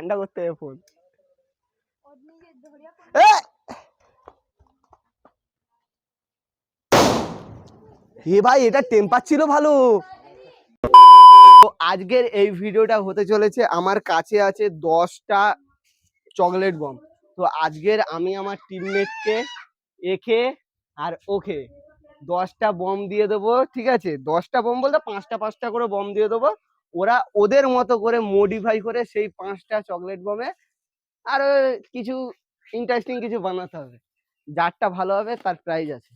ঠান্ডা করতে হবে ফোন। এ ভাই এটা টেম্পার ছিল ভালো। তো আজকের এই ভিডিওটা হতে চলেছে, আমার কাছে আছে 10টা চকলেট বম। তো আজকের আমি আমার টিমমেটকে একে আর ওকে 10টা বম দিয়ে দেবো, ঠিক আছে? 10টা বম বলতে 5টা 5টা করে বম দিয়ে দেবো। ওরা ওদের মতো করে মডিফাই করে সেই 5টা চকলেট বমে আর কিছু ইন্টারেস্টিং কিছু বানাতে হবে। যারটা ভালো হবে তার প্রাইজ আছে,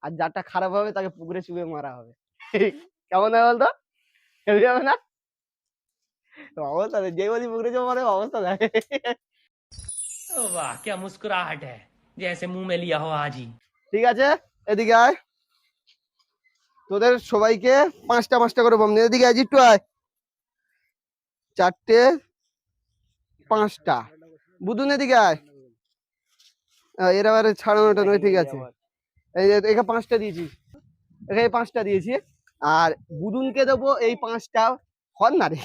আর যারটা খারাপ হবে তাকে পুকুরে চুবে মারা হবে। কেমন হয় বলতো? হেভি হবে না? অবস্থা যে বলি পুকুরে চুবে মারে অবস্থা দেখে। वाह क्या मुस्कुराहट है, जैसे मुंह में लिया हो आज ही। ঠিক আছে, এদিকে আয়। তোদের সবাইকে 5টা 5টা করে বম দিয়ে এদিকে আয়, একটু আয়। 4টে 5টা। বুধুন এদিকে আয়। এর আবার ছাড়ানোটা নয়, ঠিক আছে? এই যে একে 5টা দিয়েছি, একে 5টা দিয়েছি। আর বুদুনকে দেবো এই 5টা। হন না রে।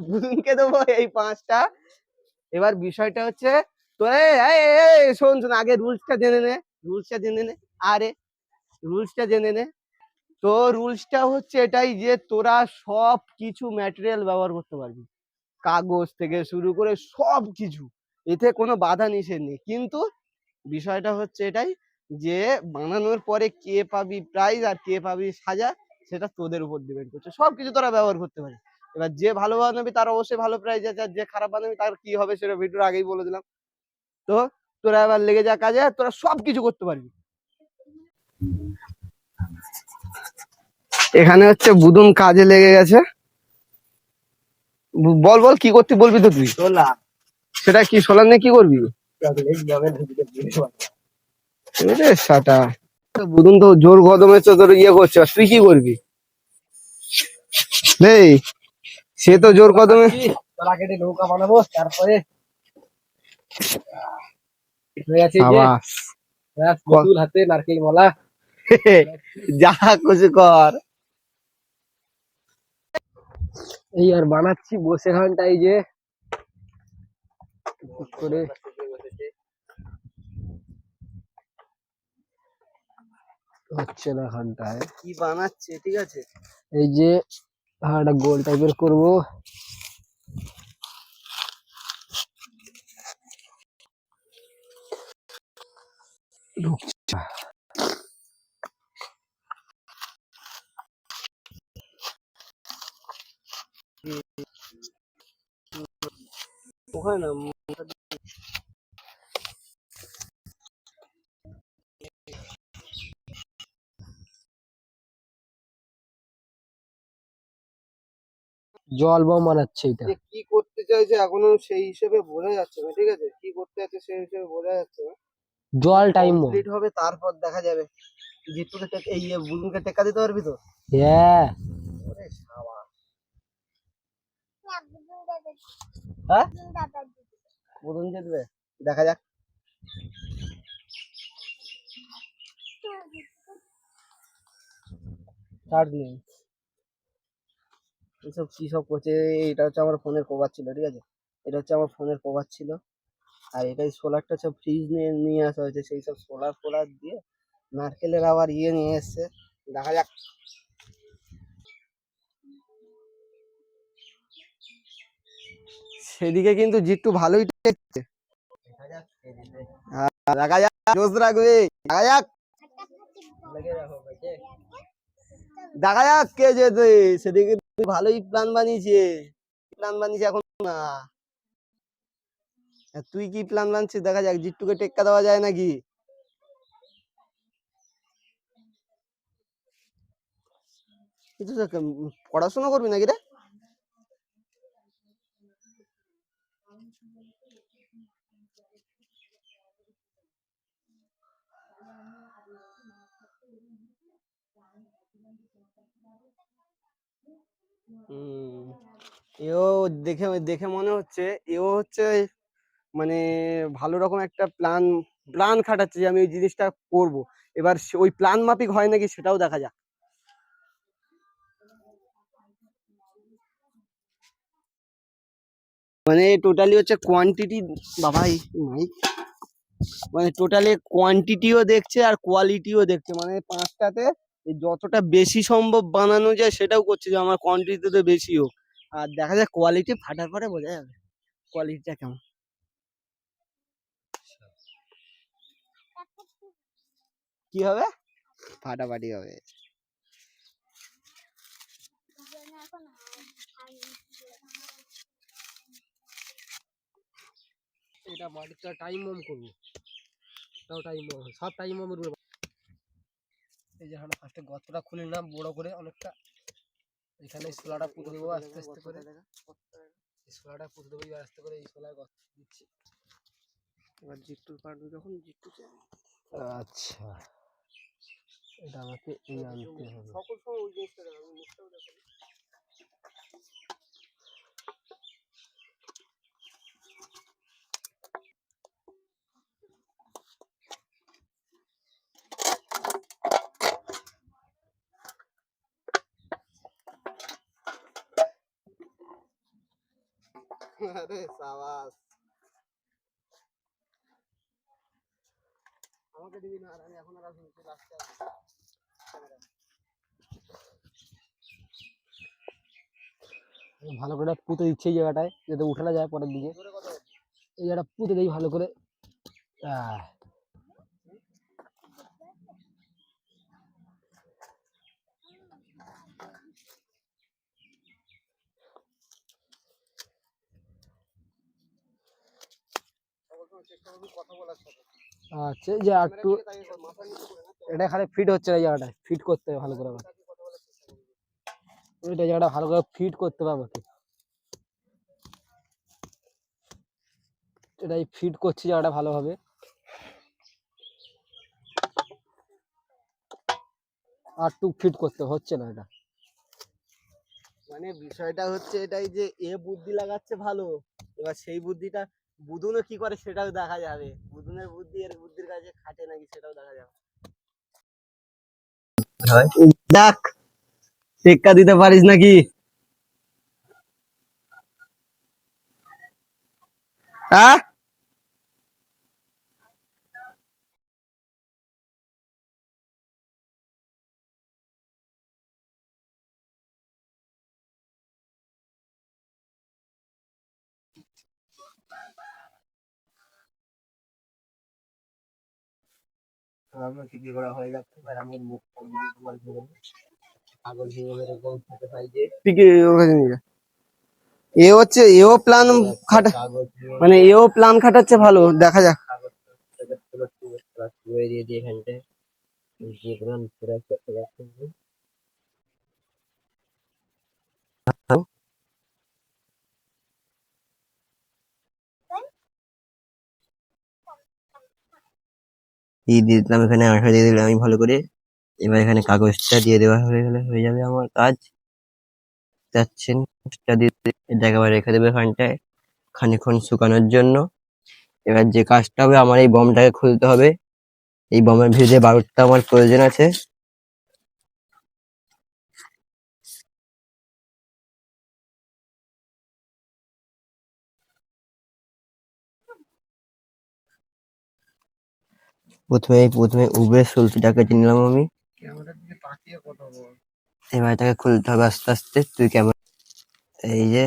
বুদুনকে দেবো এই 5টা। এবার বিষয়টা হচ্ছে, তো শোন শোন, আগে রুলসটা জেনে নে। রুলসটা জেনে নে। আরে রুলসটা জেনে নে। তো রুলসটা হচ্ছে এটাই যে তোরা সব কিছু ম্যাটেরিয়াল ব্যবহার করতে পারবি, কাগজ থেকে শুরু করে সব কিছু, এতে কোনো বাধা নিষেধ নেই। কিন্তু বিষয়টা হচ্ছে এটাই যে বানানোর পরে কে পাবি প্রাইজ আর কে পাবি সাজা, সেটা তোদের উপর ডিপেন্ড করছে। সবকিছু তোরা ব্যবহার করতে পারিস। এবার যে ভালো বানাবি তার অবশ্যই ভালো প্রাইজ আছে, আর যে খারাপ বানাবি তার কি হবে সেটা ভিডিওর আগেই বলে দিলাম। তো তোরা এবার লেগে যা কাজে, তোরা সবকিছু করতে পারবি। এখানে হচ্ছে বুদুন কাজে লেগে গেছে। বল বল কি করতে বলবি? তো তুই সোলা, সেটা কি সোলার নিয়ে কি করবি? সাটা বুদুন তো জোর কদমে তো তোর ইয়ে করছে, তুই কি করবি? এই সে তো জোর কদমে কেটে নৌকা বানাবো, তারপরে হাতে নারকেল মালা। যা কিছু কর। এই আর বানাচ্ছি বসে খানটাই যে করে হচ্ছে না খানটায় কি বানাচ্ছে, ঠিক আছে? এই যে একটা গোল টাইপের করবো। ওখানে না জল বম বানাচ্ছে। এটা কি করতে চাইছে এখনো সেই হিসেবে বোঝা যাচ্ছে না, ঠিক আছে? কি করতে যাচ্ছে সেই হিসেবে বোঝা যাচ্ছে না। জল টাইম কমপ্লিট হবে তারপর দেখা যাবে। জিতুকে এই বুলুনকে টেক্কা দিতে পারবি তো? হ্যাঁ। ওরে শাবাশ। হ্যাঁ বুলুন জিতবে, দেখা যাক। চার্জ নেই। এসব কি সব করছে? এটা হচ্ছে আমার ফোনের কভার ছিল, ঠিক আছে? এটা হচ্ছে আমার ফোনের কভার ছিল। আর এটাই সোলারটা সব ফ্রিজ নিয়ে নিয়ে আসা হয়েছে, সেই সব সোলার ফোলার দিয়ে নারকেলের আবার ইয়ে নিয়ে এসছে। দেখা যাক। সেদিকে কিন্তু জিট্টু ভালোই টেকছে। দেখা যাক, জোশ রাখবে। দেখা যাক, দেখা যাক কে যেতে। সেদিকে তুই ভালোই প্ল্যান বানিয়েছে। প্ল্যান বানিয়েছে এখন না, তুই কি প্ল্যান বানছিস? দেখা যাক জিট্টুকে টেক্কা দেওয়া যায় নাকি। কিছু পড়াশোনা করবি নাকি রে? এও দেখে দেখে মনে হচ্ছে এও হচ্ছে মানে ভালো রকম একটা প্ল্যান প্ল্যান খাটাচ্ছে যে আমি ওই জিনিসটা করব। এবার ওই প্ল্যান মাফিক হয় নাকি সেটাও দেখা যাক। মানে টোটালি হচ্ছে কোয়ান্টিটি, বাবাই মাইক, মানে টোটালি কোয়ান্টিটিও দেখছে আর কোয়ালিটিও দেখছে, মানে পাঁচটাতে যতটা বেশি সম্ভব বানানো যায় সেটাও করছে, যে আমার কোয়ান্টিটিতে বেশি হোক, আর দেখা যায় কোয়ালিটি ফাটার পরে বোঝা যাবে কোয়ালিটিটা কেমন। কি হবে? ফাটাফাটি হবে। এটা মাটিটা টাইম বম করবো, তাও টাইম বম সব টাইম বমের উপরে। এই যে আমরা ফার্স্টে গর্তটা খুলে নিলাম বড় করে অনেকটা, এখানে সোলাটা পুঁতে দেবো আস্তে আস্তে করে, সোলাটা পুঁতে দেবো এবার আস্তে করে, এই সোলার গর্ত দিচ্ছি। এবার জিট্টুর পারবে যখন জিট্টু চাই। আচ্ছা, এটা আমাকে এই আনতে হবে। সকল সময় ওই জিনিসটা দেখাবো, মুখটাও দেখাবো। আরে সাবাস, আমাকে দিবি না, আর আমি এখন আর আসবো না, লাস্টে আসবো। ভালো করে পুঁতে দিচ্ছে এই জায়গাটায়, যাতে উঠে না যায় পরের দিকে। এই জায়গাটা পুঁতে দিই ভালো করে। আচ্ছা, এই যে একটু এটা খালি ফিট হচ্ছে না, এই জায়গাটায় ফিট করতে হবে ভালো করে আমার। ওইটা জায়গাটা ভালো করে ফিট করতে হবে আমাকে, এটাই ফিট করছি জায়গাটা ভালোভাবে। আর টু ফিট করতে হচ্ছে না এটা। মানে বিষয়টা হচ্ছে এটাই যে এ বুদ্ধি লাগাচ্ছে ভালো, এবার সেই বুদ্ধিটা বুদুনও কি করে সেটাও দেখা যাবে, বুদুনের বুদ্ধি এর বুদ্ধির কাছে খাটে নাকি সেটাও দেখা যাবে। দেখ, টেক্কা দিতে পারিস নাকি? হ্যাঁ, আমার কি করা হয়ে যাচ্ছে, আর আমি মুখ পাগল হয়ে এরকম খেতে পাই যে ঠিক ওর কাছে নিয়ে যা। এ হচ্ছে এও প্ল্যান খাটা, মানে এও প্ল্যান খাটাচ্ছে ভালো, দেখা যাক। দিয়ে দিয়ে এখানটায় যে পরিমাণ পুরো করতে পারছি। দিয়ে দিলাম এখানে, আঠা দিয়ে দিলাম আমি ভালো করে। এবার এখানে কাগজটা দিয়ে দেওয়া হয়ে গেলে হয়ে যাবে আমার কাজ। যাচ্ছেন কাগজটা দিয়ে এটা একেবারে রেখে দেবে এখানটায় খানিকক্ষণ শুকানোর জন্য। এবার যে কাজটা হবে, আমার এই বমটাকে খুলতে হবে। এই বমের ভিতরে বারুদটা আমার প্রয়োজন আছে। প্রথমে উবের সলতিটাকে কেটে নিলাম আমি। ক্যামেরার দিকে তাকিয়ে কথা বল। এবার এটাকে খুলতে হবে আস্তে আস্তে। তুই কেমন? এই যে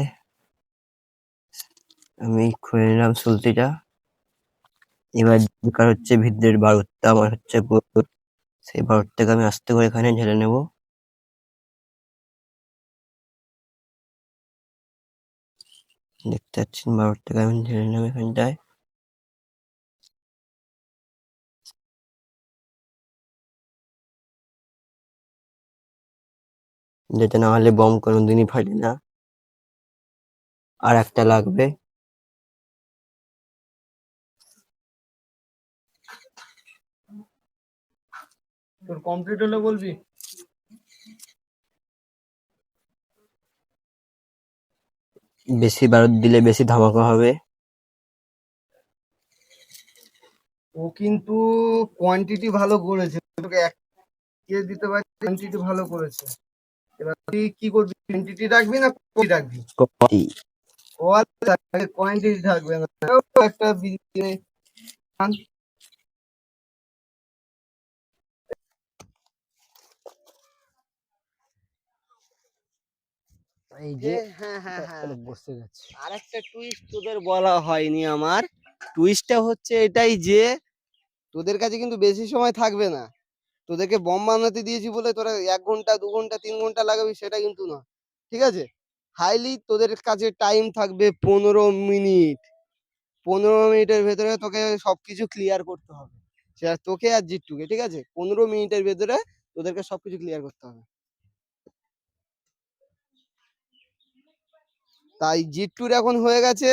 আমি খুলে নিলাম সলতিটা। এবার দরকার হচ্ছে ভিতরের বারুদটা আমার হচ্ছে প্রয়োজন। সেই বারুদটাকে আমি আস্তে করে এখানে ঢেলে নেব। দেখতে পাচ্ছেন বারুদটাকে আমি ঢেলে নিলাম এখানটায়। যেটা না হলে বম কোনোদিনই ফাটে না। আর একটা লাগবে। তোর কমপ্লিট হলে বলবি। বেশি বারুদ দিলে বেশি ধামাকা হবে। ও কিন্তু কোয়ান্টিটি ভালো করেছে, তোকে এক কেজি দিতে পারি, কোয়ান্টিটি ভালো করেছে। এবার তুই কি করবি, কোয়ান্টিটি রাখবি না কোয়ালিটি রাখবি? কোয়ালিটি ও আচ্ছা, কোয়ান্টিটি থাকবে না। ও, একটা বিরিয়ানি খান। এই যে হ্যাঁ হ্যাঁ হ্যাঁ, তাহলে বসে গেছে। আরেকটা টুইস্ট তোদের বলা হয়নি আমার। টুইস্টটা হচ্ছে এটাই যে তোদের কাছে কিন্তু বেশি সময় থাকবে না। তোদেরকে বম বানাতে দিয়েছি বলে তোরা 1 ঘন্টা 2 ঘন্টা 3 ঘন্টা লাগাবি সেটা কিন্তু না, ঠিক আছে? হাইলি তোদের কাছে টাইম থাকবে 15 মিনিট। 15 মিনিটের ভেতরে তোকে সবকিছু ক্লিয়ার করতে হবে, সেটা তোকে আর জিট্টুকে, ঠিক আছে? 15 মিনিটের ভেতরে তোদেরকে সবকিছু ক্লিয়ার করতে হবে। তাই জিট্টুর এখন হয়ে গেছে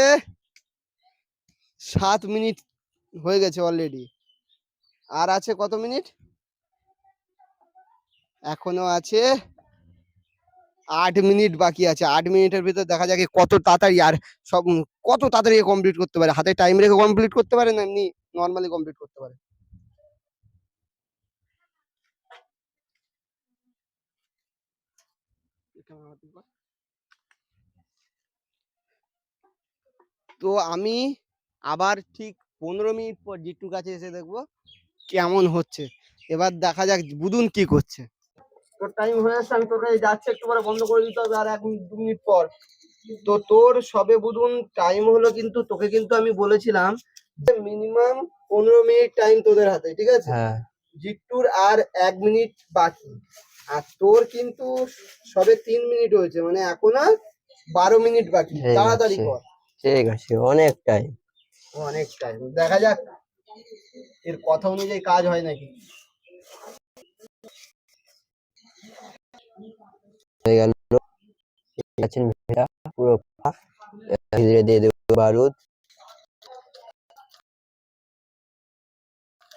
7 মিনিট, হয়ে গেছে অলরেডি। আর আছে কত মিনিট? এখনো আছে 8 মিনিট বাকি আছে। 8 মিনিটের ভিতর দেখা যাক এ কত তাড়াতাড়ি আর সব কত তাড়াতাড়ি কমপ্লিট করতে পারে। হাতে টাইম রেখে কমপ্লিট করতে পারে না এমনি নর্মালি কমপ্লিট করতে পারে। তো আমি আবার ঠিক 15 মিনিট পর জিট্টুর কাছে এসে দেখবো কেমন হচ্ছে। এবার দেখা যাক বুদুন কি করছে। তোর টাইম হয়ে আসছে, আমি তোর কাছে যাচ্ছে, একটু পরে বন্ধ করে দিতে হবে আর 1 2 মিনিট পর। তো তোর সবে বুদুন টাইম হলো, কিন্তু তোকে কিন্তু আমি বলেছিলাম যে মিনিমাম 15 মিনিট টাইম তোদের হাতে, ঠিক আছে? হ্যাঁ, জিট্টুর আর 1 মিনিট বাকি। আর তোর কিন্তু সবে 3 মিনিট হয়েছে, মানে এখনো 12 মিনিট বাকি। ঠিক তাড়াতাড়ি আছে, কর। ঠিক আছে, অনেক টাইম অনেক টাইম, দেখা যাক এর কথা অনুযায়ী কাজ হয় নাকি। হয়ে গেল। আছেন ভেড়া পুরো ফাঁক। ধীরে ধীরে দিয়ে দেবো বারুদ।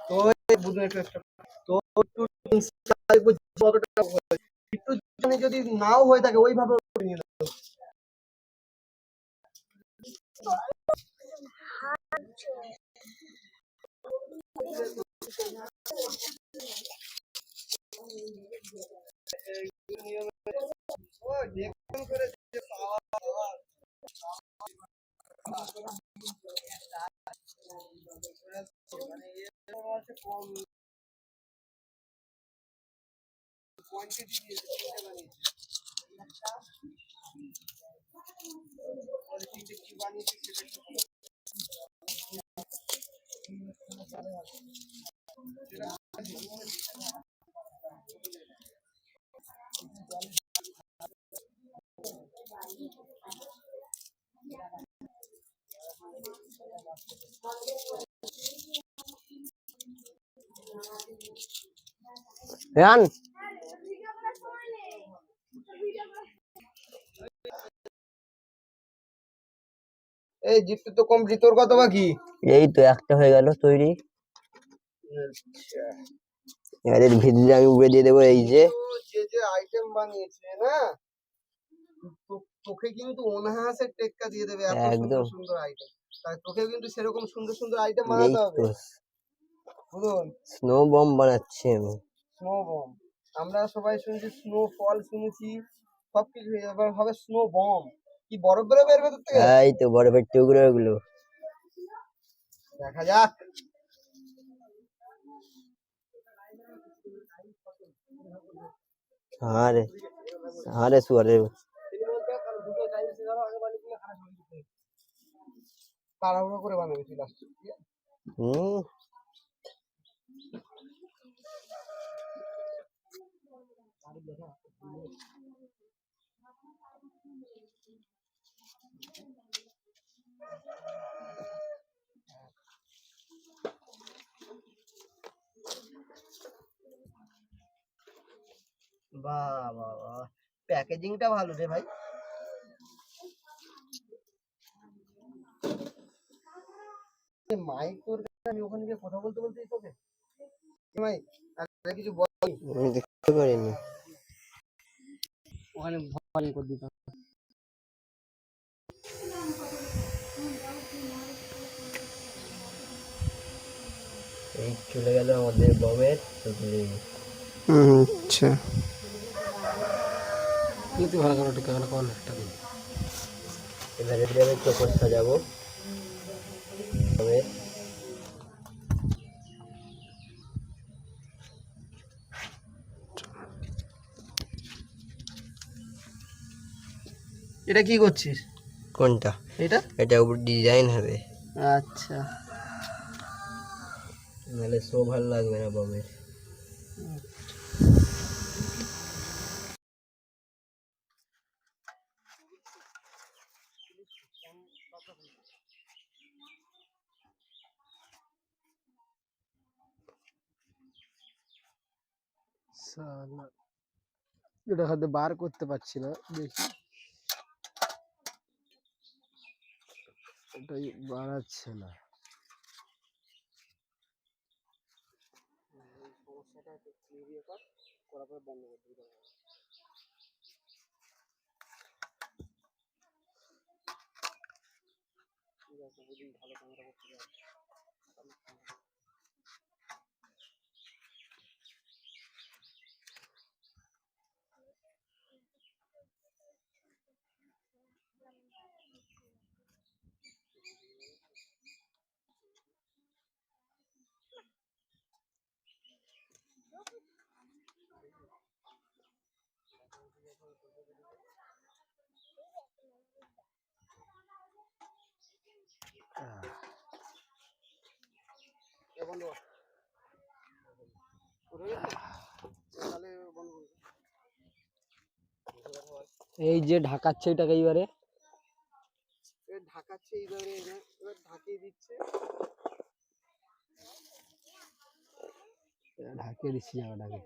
তো বুঝুন একটু একটা, তো একটু কতটা হয়। একটু যদি নাও হয়ে থাকে ওইভাবে নিয়ে নাও। ও, দেখুন করে যে পাওয়া পাওয়া। মানে এরকম আছে কম কোয়ান্টিটি দিয়ে বানিয়েছে। কি বানিয়েছে সেটা কি? রান। এই জিপটা তো কমপ্লিট, তোর কত বাকি? এই তো একটা হয়ে গেল তৈরি। আচ্ছা, এবারে ভিতরে আমি উড়ে দিয়ে দেবো। এই যে যে যে আইটেম বানিয়েছে না, তোকে কিন্তু অনায়াসে টেক্কা দিয়ে দেবে, এত সুন্দর একদম। সুন্দর আইটেম। তাই তোকেও কিন্তু সেরকম সুন্দর সুন্দর আইটেম এই বানাতে হবে। তো বুঝুন, স্নো বম বানাচ্ছি আমি। Snow bomb. আমরা সবাই শুনছি স্নো ফল, শুনেছি সবকিছু, এবার হবে স্নো বম। কি বরফ বেরোবে এর ভেতর থেকে? এই তো বরফের টুকরো গুলো। দেখা যাক। আরে আরে শুয়ারে। তাড়াহুড়ো করে বানাবি তুই লাস্ট। হম। বাহ বাহ বাহ, প্যাকেজিংটা ভালো রে ভাই। মাইক তোর কাছে, আমি ওখানে গিয়ে কথা বলতে বলতেই তোকে মাইক আর কিছু বল। আমি দেখতে পারিনি। ওখানে ভয় করে দিতাম। এই চলে গেল আমাদের বমের টুকরি। আচ্ছা, তুই ভালো করে টিকা কোন একটা দিন। এবারে দিয়ে আমি চোখর সাজাবো তবে এটা কি করছিস? কোনটা? এটা এটা উপর ডিজাইন হবে, আচ্ছা। নাহলে শো ভালো লাগবে না বমের। সালা, এটা হয়তো বার করতে পারছি না, দেখি। এটাই বাড়াচ্ছে না। এই যে ঢাকাচ্ছে এটাকে এইবারে ঢাকাচ্ছে, এইবারে এবার ঢাকিয়ে দিচ্ছে, ঢাকিয়ে দিচ্ছি জায়গাটাকে।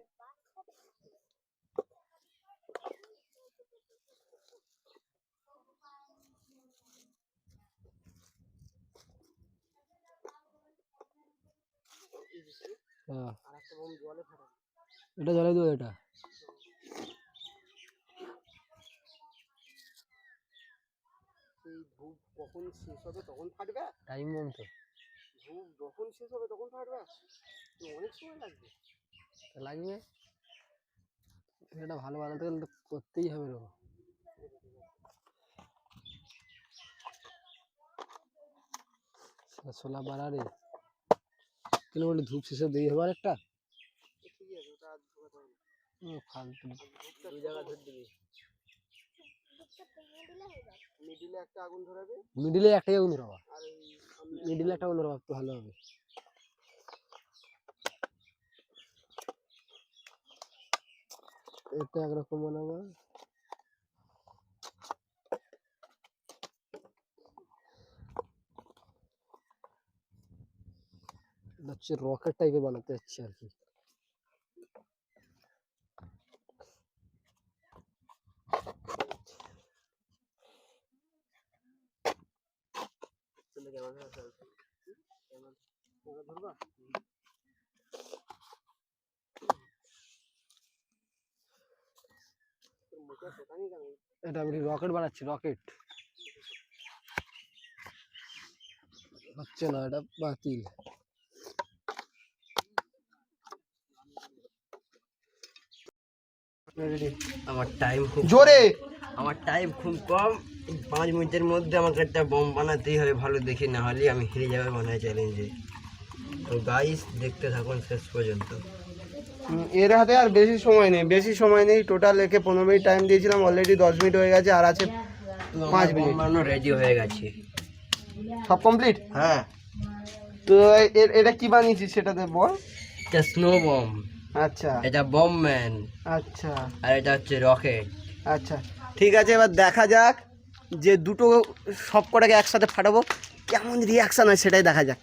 হ্যাঁ, এটা জলে দেবো। এটা ধূপ কখন শেষ হবে তখন ফাটবে, টাইম মতো। ধূপ যখন শেষ হবে তখন ফাটবে, অনেক সময় লাগবে। লাগবে, এটা ভালো বানাতে গেলে তো করতেই হবে। ছোলা বাড়ারে কেন বলে ধূপ শেষে দেরি হবে একটা। ফালতু দুই জায়গা ধরে দিবি, মিডিলে একটা আগুন ধরাবে, মিডিলে একটাই আগুন ধরাবা, আর মিডিলে একটা আগুন ধরাবা, একটু ভালো হবে। এটা একরকম বানাবো, হচ্ছে রকেট টাইপের বানাতে যাচ্ছি আর কি। এটা আমি রকেট বানাচ্ছি, রকেট হচ্ছে না, এটা বাতিল। আমার টাইম খুব জোরে, আমার টাইম খুব কম। 5 মিনিটের মধ্যে আমাকে একটা বম বানাতেই হবে ভালো দেখে, না হলে আমি হেরে যাবে মনে হয় চ্যালেঞ্জে। তো গাইস দেখতে থাকুন শেষ পর্যন্ত। এর হাতে আর বেশি সময় নেই, বেশি সময় নেই। টোটাল একে 15 মিনিট টাইম দিয়েছিলাম, অলরেডি 10 মিনিট হয়ে গেছে, আর আছে 5 মিনিট। বানানো রেডি হয়ে গেছে, সব কমপ্লিট। হ্যাঁ। তো এটা কি বানিয়েছিস সেটাতে বল। এটা স্নো বম, আচ্ছা, এটা বম ম্যান, আচ্ছা, আর এটা হচ্ছে রকেট। আচ্ছা ঠিক আছে, এবার দেখা যাক যে দুটো সব কটাকে একসাথে ফাটাবো, কেমন রিয়াকশান হয় সেটাই দেখা যাক।